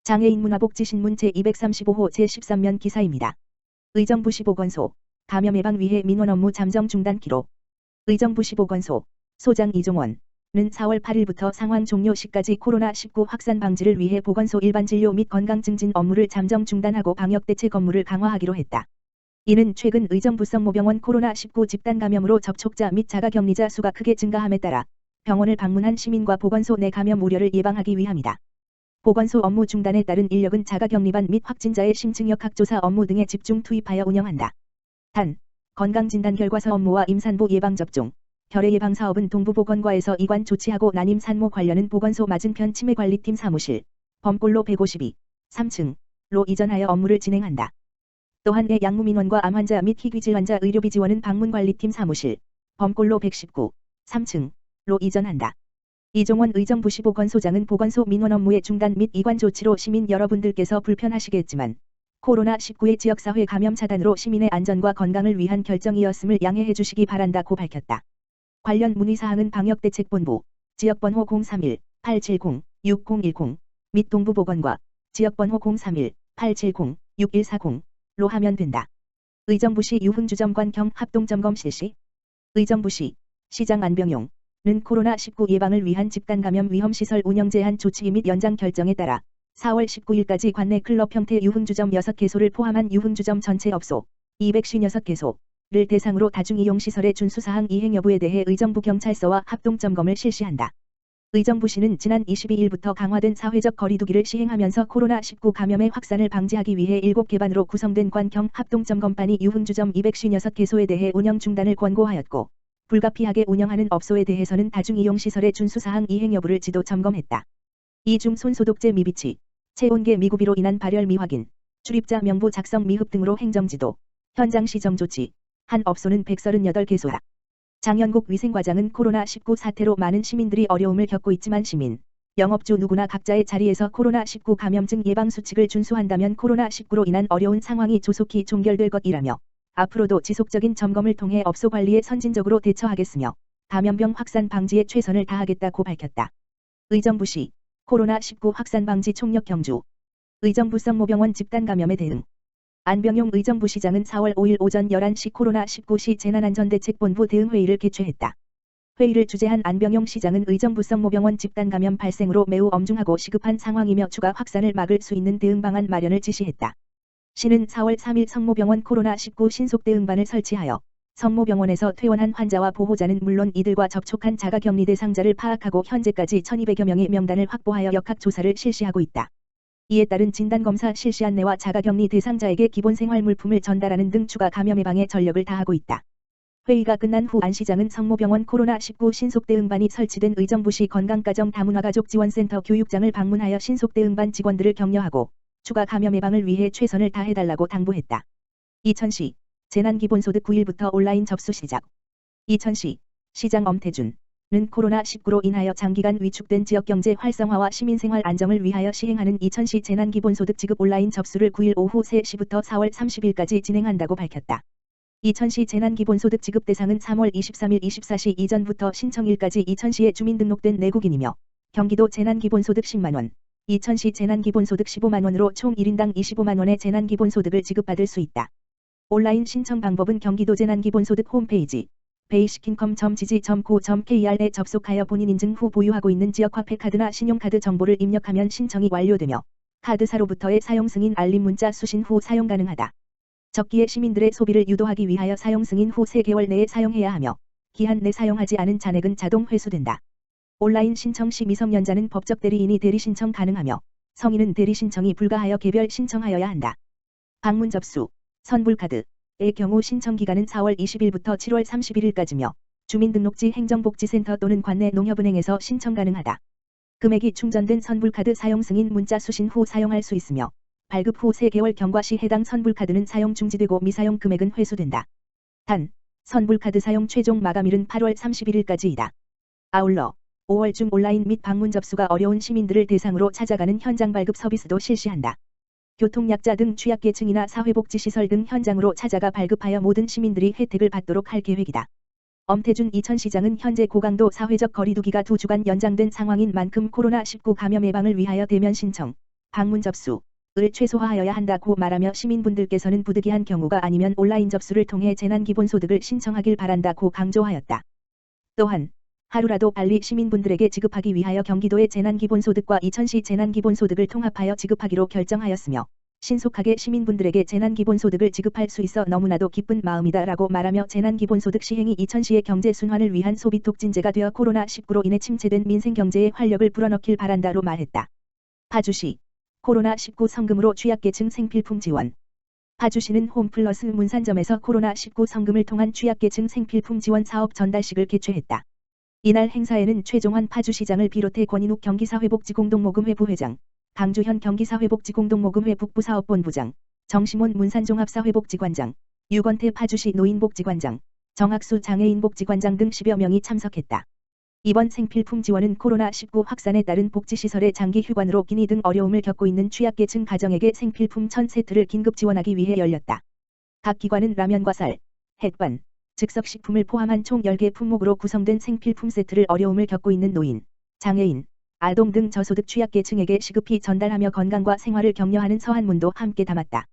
장애인 문화복지신문 제235호 제13면 기사입니다. 의정부시 보건소 감염 예방 위해 민원 업무 잠정 중단 기록. 의정부시 보건소 소장 이종원은 4월 8일부터 상황 종료 시까지 코로나19 확산 방지를 위해 보건소 일반 진료 및 건강 증진 업무를 잠정 중단하고 방역 대책 업무를 강화하기로 했다. 이는 최근 의정부 성모병원 코로나19 집단 감염으로 접촉자 및 자가격리자 수가 크게 증가함에 따라 병원을 방문한 시민과 보건소 내 감염 우려를 예방하기 위함이다. 보건소 업무 중단에 따른 인력은 자가격리반 및 확진자의 심층역학 조사 업무 등에 집중 투입하여 운영한다. 단, 건강진단 결과서 업무와 임산부 예방접종, 결핵 예방 사업은 동부보건과에서 이관 조치하고 난임 산모 관련은 보건소 맞은편 치매관리팀 사무실, 범골로 152, 3층로 이전하여 업무를 진행한다. 또한 애 양무민원과 암환자 및 희귀질 환자 의료비 지원은 방문관리팀 사무실, 범골로 119, 3층로 이전한다. 이종원 의정부시 보건소장은 보건소 민원 업무의 중단 및 이관 조치로 시민 여러분들께서 불편하시겠지만 코로나19의 지역사회 감염 차단으로 시민의 안전과 건강을 위한 결정이었음을 양해해 주시기 바란다고 밝혔다. 관련 문의사항은 방역대책본부 지역번호 031-870-6010 및 동부보건과 지역번호 031-870-6140로 하면 된다. 의정부시 유흥주점관 경 합동점검 실시. 의정부시 시장 안병용 는 코로나19 예방을 위한 집단감염 위험시설 운영 제한 조치 및 연장 결정에 따라 4월 19일까지 관내 클럽 형태 유흥주점 6개소를 포함한 유흥주점 전체 업소 256개소를 대상으로 다중이용시설의 준수사항 이행 여부에 대해 의정부 경찰서와 합동점검을 실시한다. 의정부시는 지난 22일부터 강화된 사회적 거리두기를 시행하면서 코로나19 감염의 확산을 방지하기 위해 7개 반으로 구성된 관경 합동점검반이 유흥주점 256개소에 대해 운영 중단을 권고하였고 불가피하게 운영하는 업소에 대해서는 다중이용시설의 준수사항 이행 여부를 지도 점검했다. 이 중 손소독제 미비치, 체온계 미구비로 인한 발열 미확인, 출입자 명부 작성 미흡 등으로 행정지도, 현장 시정 조치, 한 업소는 138개소다. 장현국 위생과장은 코로나19 사태로 많은 시민들이 어려움을 겪고 있지만 시민, 영업주 누구나 각자의 자리에서 코로나19 감염증 예방 수칙을 준수한다면 코로나19로 인한 어려운 상황이 조속히 종결될 것이라며 앞으로도 지속적인 점검을 통해 업소 관리에 선진적으로 대처하겠으며 감염병 확산 방지에 최선을 다하겠다고 밝혔다. 의정부시 코로나19 확산 방지 총력 경주. 의정부 성모병원 집단 감염에 대응. 안병용 의정부시장은 4월 5일 오전 11시 코로나19 시 재난안전대책본부 대응회의를 개최했다. 회의를 주재한 안병용 시장은 의정부 성모병원 집단 감염 발생으로 매우 엄중하고 시급한 상황이며 추가 확산을 막을 수 있는 대응 방안 마련을 지시했다. 시는 4월 3일 성모병원 코로나19 신속대응반을 설치하여 성모병원에서 퇴원한 환자와 보호자는 물론 이들과 접촉한 자가격리 대상자를 파악하고 현재까지 1200여 명의 명단을 확보하여 역학조사를 실시하고 있다. 이에 따른 진단검사 실시 안내와 자가격리 대상자에게 기본생활물품을 전달하는 등 추가 감염 예방에 전력을 다하고 있다. 회의가 끝난 후 안 시장은 성모병원 코로나19 신속대응반이 설치된 의정부시 건강가정다문화가족지원센터 교육장을 방문하여 신속대응반 직원들을 격려하고 추가 감염 예방을 위해 최선을 다해달라고 당부했다. 이천시 재난기본소득 9일부터 온라인 접수 시작. 이천시 시장 엄태준은 코로나19로 인하여 장기간 위축된 지역경제 활성화와 시민생활 안정을 위하여 시행하는 이천시 재난기본소득 지급 온라인 접수를 9일 오후 3시부터 4월 30일까지 진행한다고 밝혔다. 이천시 재난기본소득 지급 대상은 3월 23일 24시 이전부터 신청일까지 이천시에 주민등록된 내국인이며 경기도 재난기본소득 10만원, 이천시 재난기본소득 15만원으로 총 1인당 25만원의 재난기본소득을 지급받을 수 있다. 온라인 신청 방법은 경기도 재난기본소득 홈페이지 basic-income.gg.co.kr에 접속하여 본인 인증 후 보유하고 있는 지역화폐 카드나 신용카드 정보를 입력하면 신청이 완료되며 카드사로부터의 사용 승인 알림 문자 수신 후 사용 가능하다. 적기에 시민들의 소비를 유도하기 위하여 사용 승인 후 3개월 내에 사용해야 하며 기한 내 사용하지 않은 잔액은 자동 회수된다. 온라인 신청 시 미성년자는 법적 대리인이 대리 신청 가능하며 성인은 대리 신청이 불가하여 개별 신청하여야 한다. 방문 접수, 선불카드의 경우 신청 기간은 4월 20일부터 7월 31일까지며 주민등록지 행정복지센터 또는 관내 농협은행에서 신청 가능하다. 금액이 충전된 선불카드 사용 승인 문자 수신 후 사용할 수 있으며 발급 후 3개월 경과 시 해당 선불카드는 사용 중지되고 미사용 금액은 회수된다. 단, 선불카드 사용 최종 마감일은 8월 31일까지이다. 아울러 5월 중 온라인 및 방문 접수가 어려운 시민들을 대상으로 찾아가는 현장 발급 서비스도 실시한다. 교통약자 등 취약계층이나 사회복지시설 등 현장으로 찾아가 발급하여 모든 시민들이 혜택을 받도록 할 계획이다. 엄태준 이천시장은 현재 고강도 사회적 거리두기가 2주간 연장된 상황인 만큼 코로나19 감염 예방을 위하여 대면 신청, 방문 접수를 최소화하여야 한다고 말하며 시민분들께서는 부득이한 경우가 아니면 온라인 접수를 통해 재난기본소득을 신청하길 바란다고 강조하였다. 또한 하루라도 빨리 시민분들에게 지급하기 위하여 경기도의 재난기본소득과 이천시 재난기본소득을 통합하여 지급하기로 결정하였으며 신속하게 시민분들에게 재난기본소득을 지급할 수 있어 너무나도 기쁜 마음이다라고 말하며 재난기본소득 시행이 이천시의 경제순환을 위한 소비촉진제가 되어 코로나19로 인해 침체된 민생경제에 활력을 불어넣길 바란다로 말했다. 파주시 코로나19 성금으로 취약계층 생필품 지원. 파주시는 홈플러스 문산점에서 코로나19 성금을 통한 취약계층 생필품 지원 사업 전달식을 개최했다. 이날 행사에는 최종환 파주시장을 비롯해 권인욱 경기사회복지공동모금회 부회장, 강주현 경기사회복지공동모금회 북부사업본부장, 정심원 문산종합사회복지관장, 유건태 파주시 노인복지관장, 정학수 장애인복지관장 등 10여 명이 참석했다. 이번 생필품 지원은 코로나19 확산에 따른 복지시설의 장기 휴관으로 기니 등 어려움을 겪고 있는 취약계층 가정에게 생필품 1000세트를 긴급 지원하기 위해 열렸다. 각 기관은 라면과 쌀, 햇반, 즉석식품을 포함한 총 10개 품목으로 구성된 생필품 세트를 어려움을 겪고 있는 노인, 장애인, 아동 등 저소득 취약계층에게 시급히 전달하며 건강과 생활을 격려하는 서한문도 함께 담았다.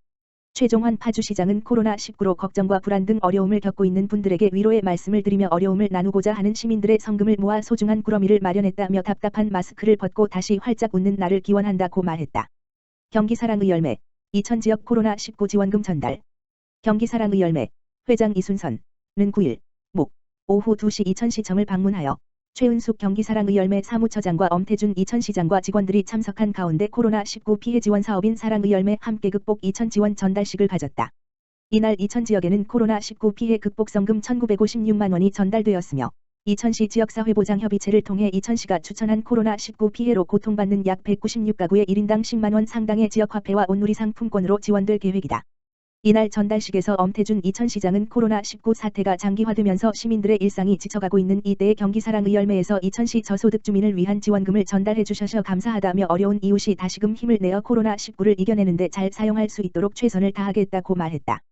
최종환 파주시장은 코로나19로 걱정과 불안 등 어려움을 겪고 있는 분들에게 위로의 말씀을 드리며 어려움을 나누고자 하는 시민들의 성금을 모아 소중한 꾸러미를 마련했다며 답답한 마스크를 벗고 다시 활짝 웃는 날을 기원한다고 말했다. 경기사랑의 열매, 이천지역 코로나19 지원금 전달. 경기사랑의 열매, 회장 이순선은 9일, 목, 오후 2시 이천시청을 방문하여 최은숙 경기사랑의 열매 사무처장과 엄태준 이천시장과 직원들이 참석한 가운데 코로나19 피해 지원 사업인 사랑의 열매 함께 극복 이천 지원 전달식을 가졌다. 이날 이천 지역에는 코로나19 피해 극복 성금 1956만 원이 전달되었으며 이천시 지역사회보장협의체를 통해 이천시가 추천한 코로나19 피해로 고통받는 약 196가구에 1인당 10만 원 상당의 지역화폐와 온누리 상품권으로 지원될 계획이다. 이날 전달식에서 엄태준 이천시장은 코로나19 사태가 장기화되면서 시민들의 일상이 지쳐가고 있는 이때에 경기사랑의 열매에서 이천시 저소득 주민을 위한 지원금을 전달해 주셔서 감사하다며 어려운 이웃이 다시금 힘을 내어 코로나19를 이겨내는데 잘 사용할 수 있도록 최선을 다하겠다고 말했다.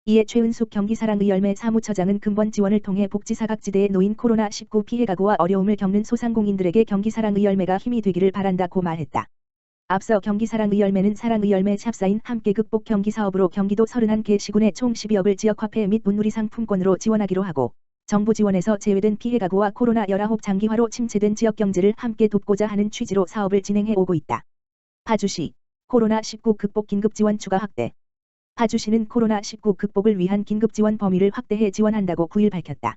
이에 최은숙 경기사랑의 열매 사무처장은 근본 지원을 통해 복지사각지대에 놓인 코로나19 피해 가구와 어려움을 겪는 소상공인들에게 경기사랑의 열매가 힘이 되기를 바란다고 말했다. 앞서 경기사랑의 열매는 사랑의 열매 샵사인 함께 극복 경기사업으로 경기도 31개 시군에 총 12억을 지역화폐 및 온누리 상품권으로 지원하기로 하고 정부 지원에서 제외된 피해 가구와 코로나19 장기화로 침체된 지역경제를 함께 돕고자 하는 취지로 사업을 진행해 오고 있다. 파주시 코로나19 극복 긴급지원 추가 확대. 파주시는 코로나19 극복을 위한 긴급지원 범위를 확대해 지원한다고 9일 밝혔다.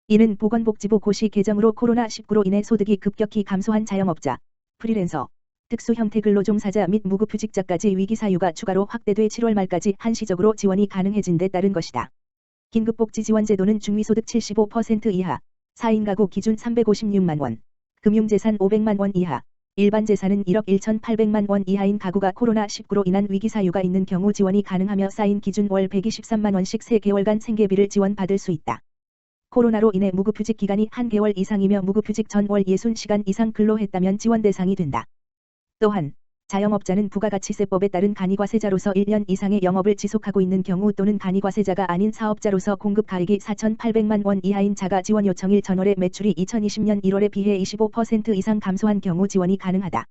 이는 보건복지부 고시 개정으로 코로나19로 인해 소득이 급격히 감소한 자영업자, 프리랜서, 특수 형태 근로종사자 및 무급휴직자까지 위기사유가 추가로 확대돼 7월 말까지 한시적으로 지원이 가능해진 데 따른 것이다. 긴급복지지원제도는 중위소득 75% 이하, 4인 가구 기준 356만 원, 금융재산 500만 원 이하, 일반 재산은 1억 1,800만 원 이하인 가구가 코로나19로 인한 위기사유가 있는 경우 지원이 가능하며 4인 기준 월 123만 원씩 3개월간 생계비를 지원받을 수 있다. 코로나로 인해 무급휴직 기간이 1개월 이상이며 무급휴직 전 월 60시간 이상 근로했다면 지원 대상이 된다. 또한 자영업자는 부가가치세법에 따른 간이과세자로서 1년 이상의 영업을 지속하고 있는 경우 또는 간이과세자가 아닌 사업자로서 공급가액이 4,800만 원 이하인 자가 지원 요청일 전월의 매출이 2020년 1월에 비해 25% 이상 감소한 경우 지원이 가능하다.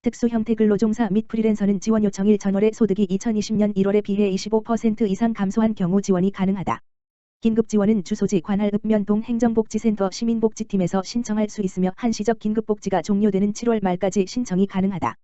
특수형태 근로종사 및 프리랜서는 지원 요청일 전월의 소득이 2020년 1월에 비해 25% 이상 감소한 경우 지원이 가능하다. 긴급지원은 주소지 관할 읍면동 행정복지센터 시민복지팀에서 신청할 수 있으며 한시적 긴급복지가 종료되는 7월 말까지 신청이 가능하다.